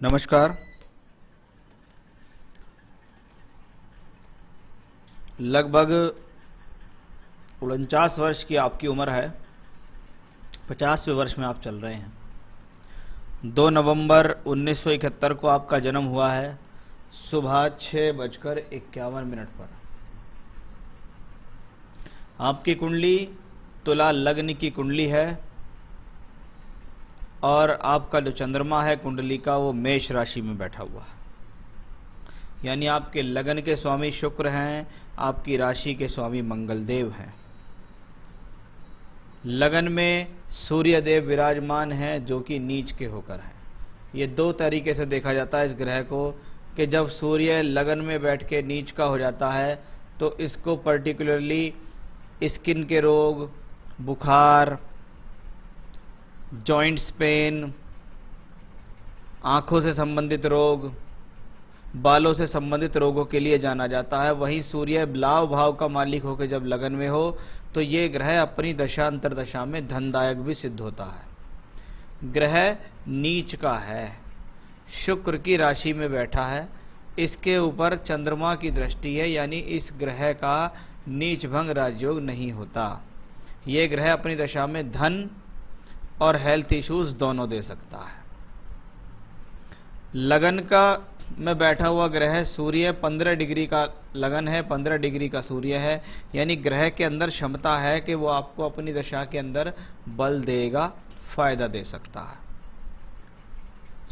नमस्कार। लगभग 49 वर्ष की आपकी उम्र है। 50वें वर्ष में आप चल रहे हैं। 2 नवंबर 1971 को आपका जन्म हुआ है, सुबह 6:51 पर। आपकी कुंडली तुला लग्न की कुंडली है और आपका जो चंद्रमा है कुंडली का वो मेष राशि में बैठा हुआ है। यानी आपके लगन के स्वामी शुक्र हैं, आपकी राशि के स्वामी मंगल देव हैं। लगन में सूर्य देव विराजमान हैं जो कि नीच के होकर हैं। ये 2 तरीके से देखा जाता है इस ग्रह को कि जब सूर्य लगन में बैठ के नीच का हो जाता है तो इसको पर्टिकुलरली स्किन के रोग, बुखार, जॉइंट्स पेन, आँखों से संबंधित रोग, बालों से संबंधित रोगों के लिए जाना जाता है। वहीं सूर्य लाभ भाव का मालिक होकर जब लगन में हो तो ये ग्रह अपनी दशा अंतरदशा में धनदायक भी सिद्ध होता है। ग्रह नीच का है, शुक्र की राशि में बैठा है, इसके ऊपर चंद्रमा की दृष्टि है, यानी इस ग्रह का नीच भंग राजयोग नहीं होता। ये ग्रह अपनी दशा में धन और हेल्थ इश्यूज दोनों दे सकता है। लगन का में बैठा हुआ ग्रह सूर्य 15 डिग्री का लगन है, 15 डिग्री का सूर्य है, यानी ग्रह के अंदर क्षमता है कि वो आपको अपनी दशा के अंदर बल देगा, फायदा दे सकता है।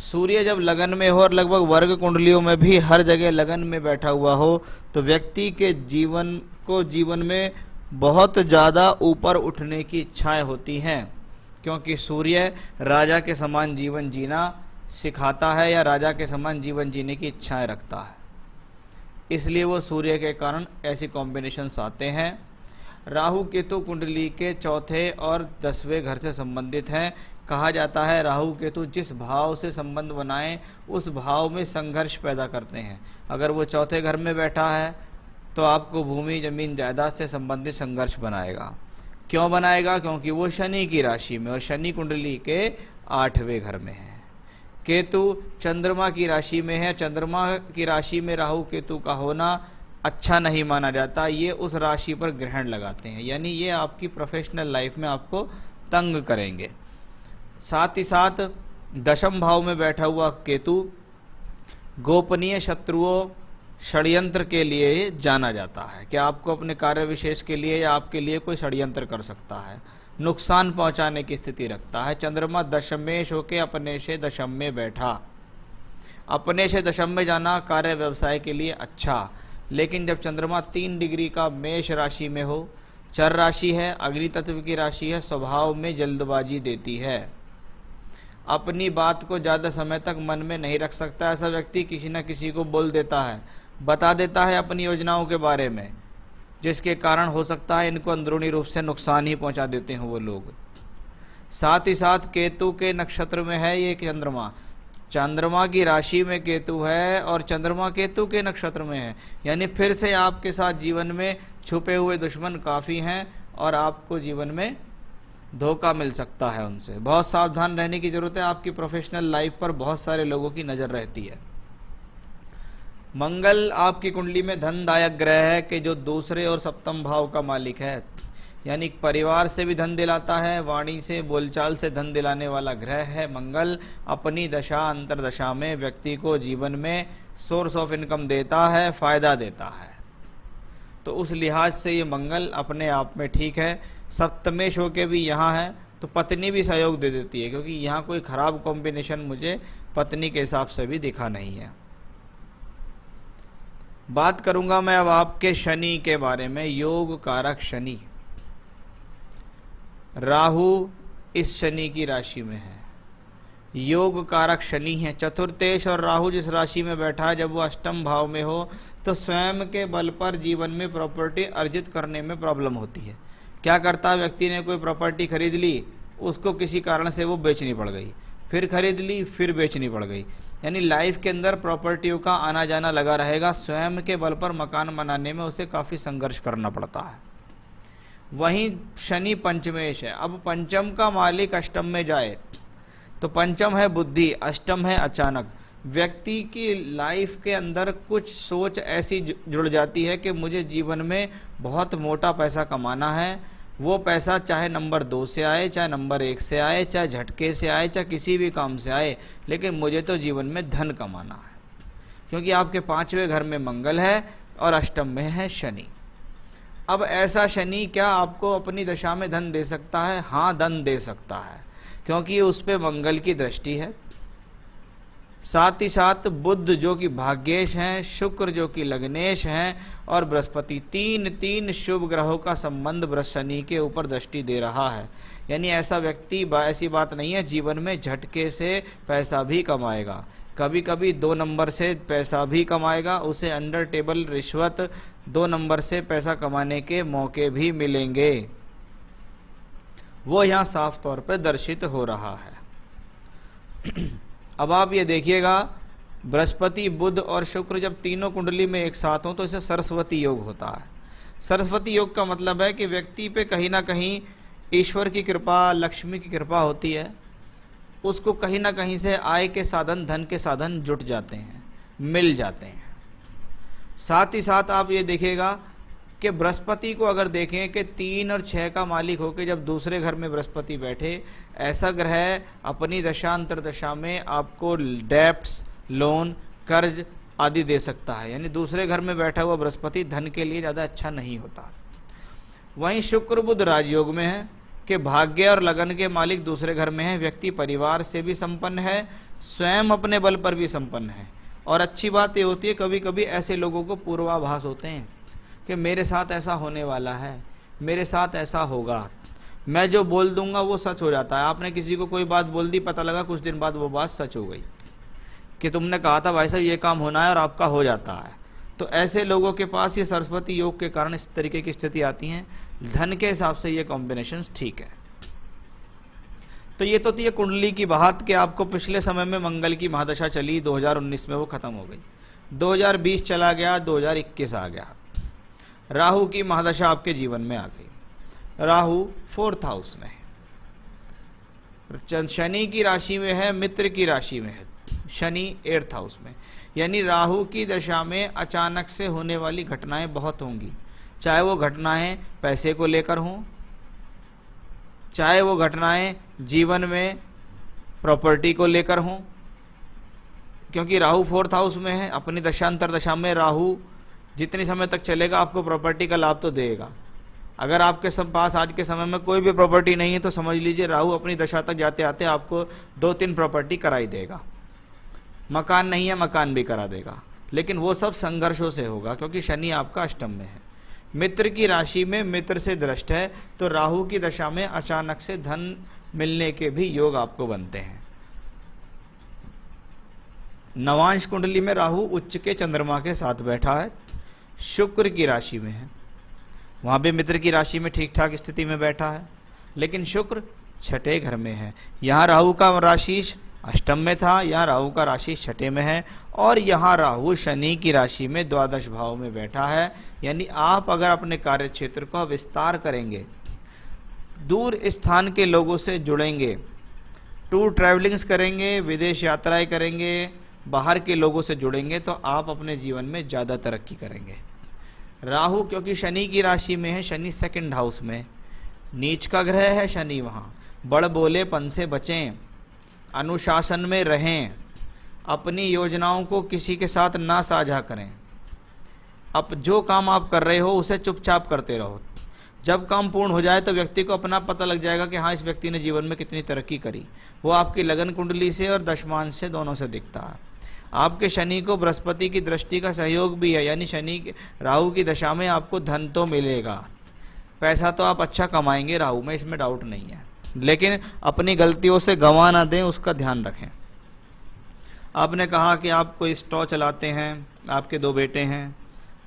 सूर्य जब लगन में हो और लगभग वर्ग कुंडलियों में भी हर जगह लगन में बैठा हुआ हो तो व्यक्ति के जीवन में बहुत ज़्यादा ऊपर उठने की इच्छाएं होती हैं, क्योंकि सूर्य राजा के समान जीवन जीना सिखाता है या राजा के समान जीवन जीने की इच्छाएं रखता है। इसलिए वो सूर्य के कारण ऐसी कॉम्बिनेशंस आते हैं। राहु केतु कुंडली के 4थे और 10वें घर से संबंधित हैं। कहा जाता है राहु केतु जिस भाव से संबंध बनाएं उस भाव में संघर्ष पैदा करते हैं। अगर वो 4थे घर में बैठा है तो आपको भूमि जमीन जायदाद से संबंधित संघर्ष बनाएगा। क्यों बनाएगा? क्योंकि वो शनि की राशि में और शनि कुंडली के 8वें घर में है। केतु चंद्रमा की राशि में है। चंद्रमा की राशि में राहु केतु का होना अच्छा नहीं माना जाता। ये उस राशि पर ग्रहण लगाते हैं, यानी ये आपकी प्रोफेशनल लाइफ में आपको तंग करेंगे। साथ ही साथ 10वें भाव में बैठा हुआ केतु गोपनीय शत्रुओं, षड्यंत्र के लिए जाना जाता है कि आपको अपने कार्य विशेष के लिए या आपके लिए कोई षड्यंत्र कर सकता है, नुकसान पहुंचाने की स्थिति रखता है। चंद्रमा दशमेश होके अपने से दशम में बैठा। अपने से दशम में जाना कार्य व्यवसाय के लिए अच्छा, लेकिन जब चंद्रमा 3 डिग्री का मेष राशि में हो, चर राशि है, अग्नि तत्व की राशि है, स्वभाव में जल्दबाजी देती है। अपनी बात को ज़्यादा समय तक मन में नहीं रख सकता। ऐसा व्यक्ति किसी न किसी को बोल देता है, बता देता है अपनी योजनाओं के बारे में, जिसके कारण हो सकता है इनको अंदरूनी रूप से नुकसान ही पहुंचा देते हैं वो लोग। साथ ही साथ केतु के नक्षत्र में है ये चंद्रमा, चंद्रमा की राशि में केतु है और चंद्रमा केतु के नक्षत्र में है, यानी फिर से आपके साथ जीवन में छुपे हुए दुश्मन काफ़ी हैं और आपको जीवन में धोखा मिल सकता है उनसे। बहुत सावधान रहने की ज़रूरत है। आपकी प्रोफेशनल लाइफ पर बहुत सारे लोगों की नज़र रहती है। मंगल आपकी कुंडली में धनदायक ग्रह है कि जो 2 और 7वें भाव का मालिक है, यानी परिवार से भी धन दिलाता है, वाणी से बोलचाल से धन दिलाने वाला ग्रह है। मंगल अपनी दशा अंतरदशा में व्यक्ति को जीवन में सोर्स ऑफ इनकम देता है, फायदा देता है। तो उस लिहाज से ये मंगल अपने आप में ठीक है। सप्तमेश होके भी यहाँ है तो पत्नी भी सहयोग दे देती है, क्योंकि यहाँ कोई ख़राब कॉम्बिनेशन मुझे पत्नी के हिसाब से भी दिखा नहीं है। बात करूंगा मैं अब आपके शनि के बारे में। योग कारक शनि, राहु इस शनि की राशि में है, योग कारक शनि है। चतुर्थेश और राहु जिस राशि में बैठा है, जब वो 8वें भाव में हो तो स्वयं के बल पर जीवन में प्रॉपर्टी अर्जित करने में प्रॉब्लम होती है। क्या करता है व्यक्ति ने कोई प्रॉपर्टी खरीद ली, उसको किसी कारण से वो बेचनी पड़ गई, फिर खरीद ली, फिर बेचनी पड़ गई, यानी लाइफ के अंदर प्रॉपर्टियों का आना जाना लगा रहेगा। स्वयं के बल पर मकान बनाने में उसे काफ़ी संघर्ष करना पड़ता है। वहीं शनि पंचमेश है। अब पंचम का मालिक अष्टम में जाए तो पंचम है बुद्धि, अष्टम है अचानक। व्यक्ति की लाइफ के अंदर कुछ सोच ऐसी जुड़ जाती है कि मुझे जीवन में बहुत मोटा पैसा कमाना है। वो पैसा चाहे नंबर 2 से आए, चाहे नंबर 1 से आए, चाहे झटके से आए, चाहे किसी भी काम से आए, लेकिन मुझे तो जीवन में धन कमाना है। क्योंकि आपके 5वें घर में मंगल है और अष्टम में है शनि। अब ऐसा शनि क्या आपको अपनी दशा में धन दे सकता है? हाँ, धन दे सकता है, क्योंकि उस पे मंगल की दृष्टि है। साथ ही साथ बुध जो कि भाग्येश हैं, शुक्र जो कि लग्नेश हैं, और बृहस्पति, तीन शुभ ग्रहों का संबंध शनि के ऊपर दृष्टि दे रहा है। यानी ऐसा व्यक्ति, ऐसी बात नहीं है, जीवन में झटके से पैसा भी कमाएगा, कभी कभी 2 नंबर से पैसा भी कमाएगा, उसे अंडर टेबल रिश्वत 2 नंबर से पैसा कमाने के मौके भी मिलेंगे। वो यहाँ साफ तौर पर दर्शित हो रहा है। अब आप ये देखिएगा, बृहस्पति, बुध और शुक्र जब तीनों कुंडली में एक साथ हों तो इसे सरस्वती योग होता है। सरस्वती योग का मतलब है कि व्यक्ति पे कहीं ना कहीं ईश्वर की कृपा, लक्ष्मी की कृपा होती है, उसको कहीं ना कहीं से आय के साधन, धन के साधन जुट जाते हैं, मिल जाते हैं। साथ ही साथ आप ये देखिएगा कि बृहस्पति को अगर देखें कि 3 और 6 का मालिक होकर जब दूसरे घर में बृहस्पति बैठे, ऐसा ग्रह अपनी दशा अंतर्दशा में आपको डेप्ट्स, लोन, कर्ज आदि दे सकता है। यानी दूसरे घर में बैठा हुआ बृहस्पति धन के लिए ज़्यादा अच्छा नहीं होता। वहीं शुक्र बुध राजयोग में है कि भाग्य और लगन के मालिक दूसरे घर में है। व्यक्ति परिवार से भी संपन्न है, स्वयं अपने बल पर भी संपन्न है। और अच्छी बात ये होती है, कभी कभी ऐसे लोगों को पूर्वाभास होते हैं कि मेरे साथ ऐसा होने वाला है, मेरे साथ ऐसा होगा, मैं जो बोल दूंगा वो सच हो जाता है। आपने किसी को कोई बात बोल दी, पता लगा कुछ दिन बाद वो बात सच हो गई कि तुमने कहा था भाई साहब ये काम होना है और आपका हो जाता है। तो ऐसे लोगों के पास ये सरस्वती योग के कारण इस तरीके की स्थिति आती हैं। धन के हिसाब से ये कॉम्बिनेशंस ठीक है। तो ये तो थी कुंडली की बात कि आपको पिछले समय में मंगल की महादशा चली, 2019 में वो खत्म हो गई, 2020 चला गया, 2021 आ गया, राहु की महादशा आपके जीवन में आ गई। राहु 4th हाउस में है, शनि की राशि में है, मित्र की राशि में है, शनि 8th हाउस में। यानी राहु की दशा में अचानक से होने वाली घटनाएं बहुत होंगी, चाहे वो घटनाएं पैसे को लेकर हों, चाहे वो घटनाएं जीवन में प्रॉपर्टी को लेकर हों, क्योंकि राहु 4th हाउस में है। अपनी दशांतर दशा में राहु जितने समय तक चलेगा आपको प्रॉपर्टी का लाभ तो देगा। अगर आपके पास आज के समय में कोई भी प्रॉपर्टी नहीं है तो समझ लीजिए राहु अपनी दशा तक जाते आते आपको 2-3 प्रॉपर्टी कराई देगा। मकान नहीं है, मकान भी करा देगा, लेकिन वो सब संघर्षों से होगा, क्योंकि शनि आपका अष्टम में है, मित्र की राशि में मित्र से दृष्ट है। तो राहु की दशा में अचानक से धन मिलने के भी योग आपको बनते हैं। नवांश कुंडली में राहु उच्च के चंद्रमा के साथ बैठा है, शुक्र की राशि में है, वहाँ भी मित्र की राशि में ठीक ठाक स्थिति में बैठा है, लेकिन शुक्र 6ठे घर में है। यहाँ राहु का राशि अष्टम में था, यहाँ राहु का राशि 6ठे में है, और यहाँ राहु शनि की राशि में 12 भाव में बैठा है। यानी आप अगर अपने कार्य क्षेत्र का विस्तार करेंगे, दूर स्थान के लोगों से जुड़ेंगे, टूर ट्रैवलिंग्स करेंगे, विदेश यात्राएं करेंगे, बाहर के लोगों से जुड़ेंगे, तो आप अपने जीवन में ज़्यादा तरक्की करेंगे। राहु क्योंकि शनि की राशि में है, शनि 2nd हाउस में, नीच का ग्रह है शनि, वहाँ बड़ बोलेपन से बचें, अनुशासन में रहें, अपनी योजनाओं को किसी के साथ ना साझा करें। अब जो काम आप कर रहे हो उसे चुपचाप करते रहो। जब काम पूर्ण हो जाए तो व्यक्ति को अपना पता लग जाएगा कि हाँ, इस व्यक्ति ने जीवन में कितनी तरक्की करी। वो आपकी लगन कुंडली से और दशमांश से दोनों से दिखता है। आपके शनि को बृहस्पति की दृष्टि का सहयोग भी है, यानी शनि राहु की दशा में आपको धन तो मिलेगा, पैसा तो आप अच्छा कमाएंगे राहु में, इसमें डाउट नहीं है, लेकिन अपनी गलतियों से गंवा ना दें, उसका ध्यान रखें। आपने कहा कि आप कोई स्टॉ चलाते हैं, आपके 2 बेटे हैं,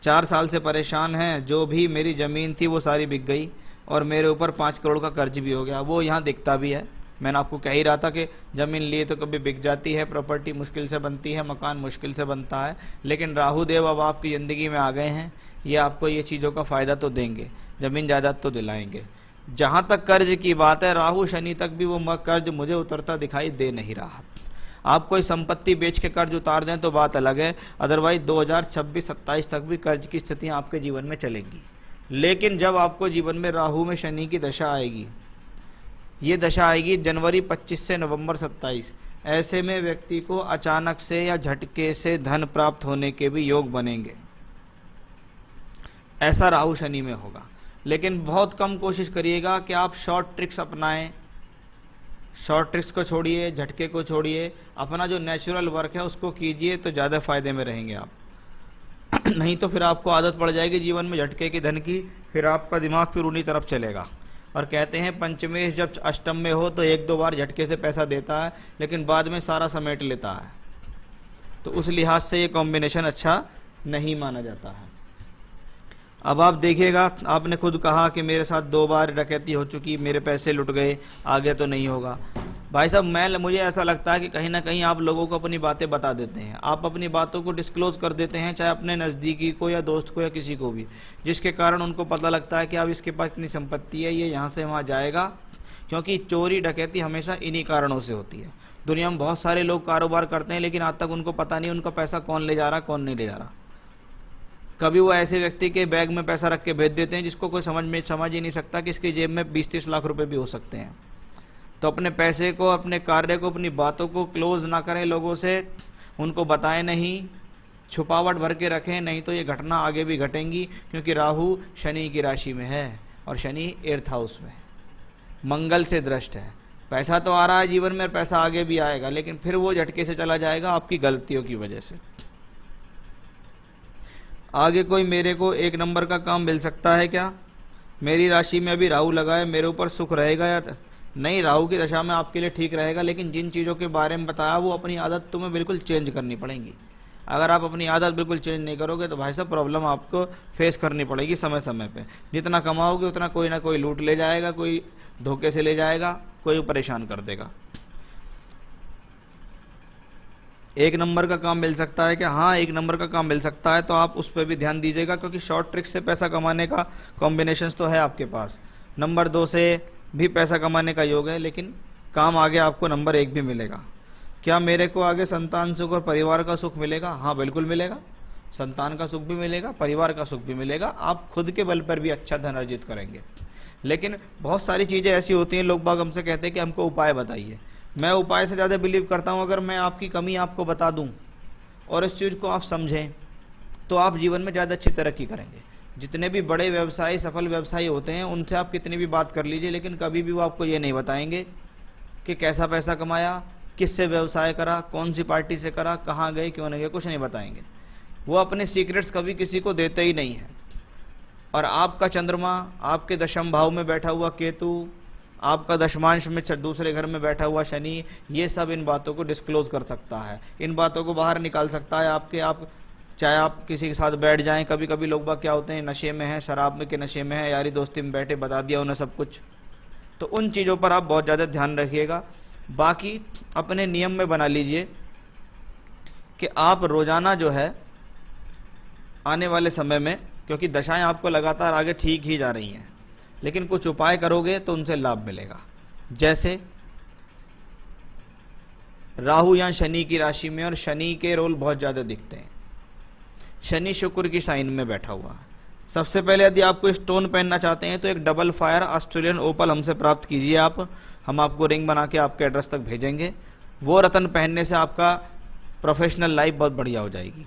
4 साल से परेशान हैं, जो भी मेरी ज़मीन थी वो सारी बिक गई और मेरे ऊपर 5 करोड़ का कर्ज भी हो गया। वो यहाँ दिखता भी है। मैंने आपको कह ही रहा था कि ज़मीन लिए तो कभी बिक जाती है, प्रॉपर्टी मुश्किल से बनती है, मकान मुश्किल से बनता है, लेकिन राहु देव अब आपकी ज़िंदगी में आ गए हैं, ये आपको ये चीज़ों का फ़ायदा तो देंगे, ज़मीन जायदाद तो दिलाएंगे। जहाँ तक कर्ज की बात है, राहु शनि तक भी वो कर्ज मुझे उतरता दिखाई दे नहीं रहा। आप कोई संपत्ति बेच के कर्ज उतार दें तो बात अलग है, अदरवाइज 2026-27 तक भी कर्ज की स्थितियां आपके जीवन में चलेंगी। लेकिन जब आपको जीवन में राहु में शनि की दशा आएगी, ये दशा आएगी जनवरी 25 से नवंबर 27, ऐसे में व्यक्ति को अचानक से या झटके से धन प्राप्त होने के भी योग बनेंगे। ऐसा राहु शनि में होगा। लेकिन बहुत कम कोशिश करिएगा कि आप शॉर्ट ट्रिक्स अपनाएं। शॉर्ट ट्रिक्स को छोड़िए, झटके को छोड़िए, अपना जो नेचुरल वर्क है उसको कीजिए तो ज़्यादा फायदे में रहेंगे आप। नहीं तो फिर आपको आदत पड़ जाएगी जीवन में झटके की धन की, फिर आपका दिमाग फिर उन्हीं तरफ चलेगा। और कहते हैं पंचमेश जब अष्टम में हो तो 1-2 बार झटके से पैसा देता है, लेकिन बाद में सारा समेट लेता है। तो उस लिहाज से ये कॉम्बिनेशन अच्छा नहीं माना जाता है। अब आप देखिएगा, आपने खुद कहा कि मेरे साथ 2 बार डकैती हो चुकी, मेरे पैसे लुट गए, आगे तो नहीं होगा। भाई साहब, मुझे ऐसा लगता है कि कहीं ना कहीं आप लोगों को अपनी बातें बता देते हैं, आप अपनी बातों को डिस्क्लोज कर देते हैं, चाहे अपने नज़दीकी को या दोस्त को या किसी को भी, जिसके कारण उनको पता लगता है कि अब इसके पास इतनी संपत्ति है, ये यहाँ से वहाँ जाएगा। क्योंकि चोरी डकैती हमेशा इन्हीं कारणों से होती है। दुनिया में बहुत सारे लोग कारोबार करते हैं, लेकिन आज तक उनको पता नहीं उनका पैसा कौन ले जा रहा, कौन नहीं ले जा रहा। कभी वो ऐसे व्यक्ति के बैग में पैसा रख के भेज देते हैं जिसको कोई समझ ही नहीं सकता कि इसकी जेब में 20-30 लाख रुपए भी हो सकते हैं। तो अपने पैसे को, अपने कार्य को, अपनी बातों को क्लोज ना करें लोगों से, उनको बताएं नहीं, छुपावट भर के रखें, नहीं तो ये घटना आगे भी घटेंगी। क्योंकि राहु शनि की राशि में है और शनि 8th हाउस में मंगल से दृष्ट है। पैसा तो आ रहा है जीवन में और पैसा आगे भी आएगा, लेकिन फिर वो झटके से चला जाएगा आपकी गलतियों की वजह से। आगे कोई मेरे को 1 नंबर का काम मिल सकता है क्या? मेरी राशि में अभी राहु लगा है, मेरे ऊपर सुख रहेगा या नहीं? राहु की दशा में आपके लिए ठीक रहेगा, लेकिन जिन चीज़ों के बारे में बताया वो अपनी आदत तुम्हें बिल्कुल चेंज करनी पड़ेंगी। अगर आप अपनी आदत बिल्कुल चेंज नहीं करोगे तो भाई साहब प्रॉब्लम आपको फेस करनी पड़ेगी समय समय पे। जितना कमाओगे उतना कोई ना कोई लूट ले जाएगा, कोई धोखे से ले जाएगा, कोई परेशान कर देगा। 1 नंबर का काम मिल सकता है क्या? हाँ, 1 नंबर का काम मिल सकता है, तो आप उस पर भी ध्यान दीजिएगा, क्योंकि शॉर्ट ट्रिक से पैसा कमाने का कॉम्बिनेशंस तो है आपके पास। नंबर 2 से भी पैसा कमाने का योग है, लेकिन काम आगे आपको नंबर 1 भी मिलेगा। क्या मेरे को आगे संतान सुख और परिवार का सुख मिलेगा? हाँ, बिल्कुल मिलेगा। संतान का सुख भी मिलेगा, परिवार का सुख भी मिलेगा। आप खुद के बल पर भी अच्छा धन अर्जित करेंगे। लेकिन बहुत सारी चीज़ें ऐसी होती हैं, लोग बाग हमसे कहते हैं कि हमको उपाय बताइए। मैं उपाय से ज़्यादा बिलीव करता हूँ अगर मैं आपकी कमी आपको बता दूँ और इस चीज़ को आप समझें तो आप जीवन में ज़्यादा अच्छी तरक्की करेंगे। जितने भी बड़े व्यवसायी, सफल व्यवसायी होते हैं, उनसे आप कितनी भी बात कर लीजिए, लेकिन कभी भी वो आपको ये नहीं बताएंगे कि कैसा पैसा कमाया, किससे व्यवसाय करा, कौन सी पार्टी से करा, कहाँ गए, क्यों नहीं गए, कुछ नहीं बताएंगे। वो अपने सीक्रेट्स कभी किसी को देते ही नहीं है। और आपका चंद्रमा, आपके दशम भाव में बैठा हुआ केतु, आपका दशमांश में दूसरे घर में बैठा हुआ शनि, ये सब इन बातों को डिस्क्लोज कर सकता है, इन बातों को बाहर निकाल सकता है आपके। आप चाहे आप किसी के साथ बैठ जाएं, कभी कभी लोग बाग क्या होते हैं, नशे में हैं, शराब में के नशे में हैं, यारी दोस्ती में बैठे, बता दिया उन्हें सब कुछ। तो उन चीज़ों पर आप बहुत ज़्यादा ध्यान रखिएगा। बाकी अपने नियम में बना लीजिए कि आप रोज़ाना जो है आने वाले समय में, क्योंकि दशाएं आपको लगातार आगे ठीक ही जा रही हैं, लेकिन कुछ उपाय करोगे तो उनसे लाभ मिलेगा। जैसे राहु या शनि की राशि में, और शनि के रोल बहुत ज़्यादा दिखते हैं। शनि शुक्र की साइन में बैठा हुआ है। सबसे पहले यदि आपको स्टोन पहनना चाहते हैं तो एक डबल फायर ऑस्ट्रेलियन ओपल हमसे प्राप्त कीजिए आप। हम आपको रिंग बना के आपके एड्रेस तक भेजेंगे। वो रत्न पहनने से आपका प्रोफेशनल लाइफ बहुत बढ़िया हो जाएगी,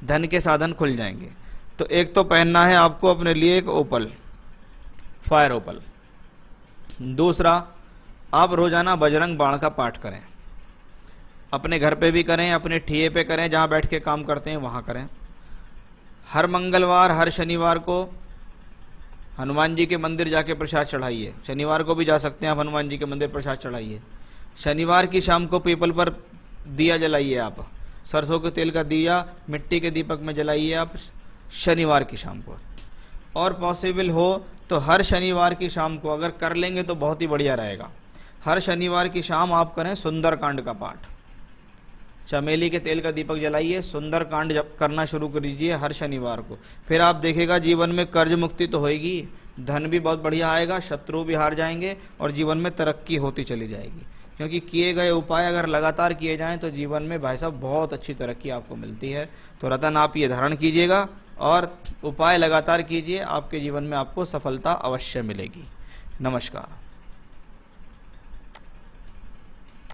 धन के साधन खुल जाएंगे। तो एक तो पहनना है आपको अपने लिए एक ओपल, फायर ओपल। दूसरा, आप रोजाना बजरंग बाण का पाठ करें। अपने घर पे भी करें, अपने ठिए पे करें, जहाँ बैठ के काम करते हैं वहाँ करें। हर मंगलवार, हर शनिवार को हनुमान जी के मंदिर जाके प्रसाद चढ़ाइए। शनिवार को भी जा सकते हैं आप हनुमान जी के मंदिर प्रसाद चढ़ाइए। शनिवार की शाम को पीपल पर दिया जलाइए आप, सरसों के तेल का दिया मिट्टी के दीपक में जलाइए आप शनिवार की शाम को। और पॉसिबल हो तो हर शनिवार की शाम को अगर कर लेंगे तो बहुत ही बढ़िया रहेगा। हर शनिवार की शाम आप करें सुंदरकांड का पाठ। चमेली के तेल का दीपक जलाइए, सुंदरकांड जब करना शुरू कर दीजिए हर शनिवार को। फिर आप देखेगा जीवन में कर्ज मुक्ति तो होएगी, धन भी बहुत बढ़िया आएगा, शत्रु भी हार जाएंगे और जीवन में तरक्की होती चली जाएगी। क्योंकि किए गए उपाय अगर लगातार किए जाएं तो जीवन में भाई साहब बहुत अच्छी तरक्की आपको मिलती है। तो रतन आप ये धारण कीजिएगा और उपाय लगातार कीजिए, आपके जीवन में आपको सफलता अवश्य मिलेगी। नमस्कार।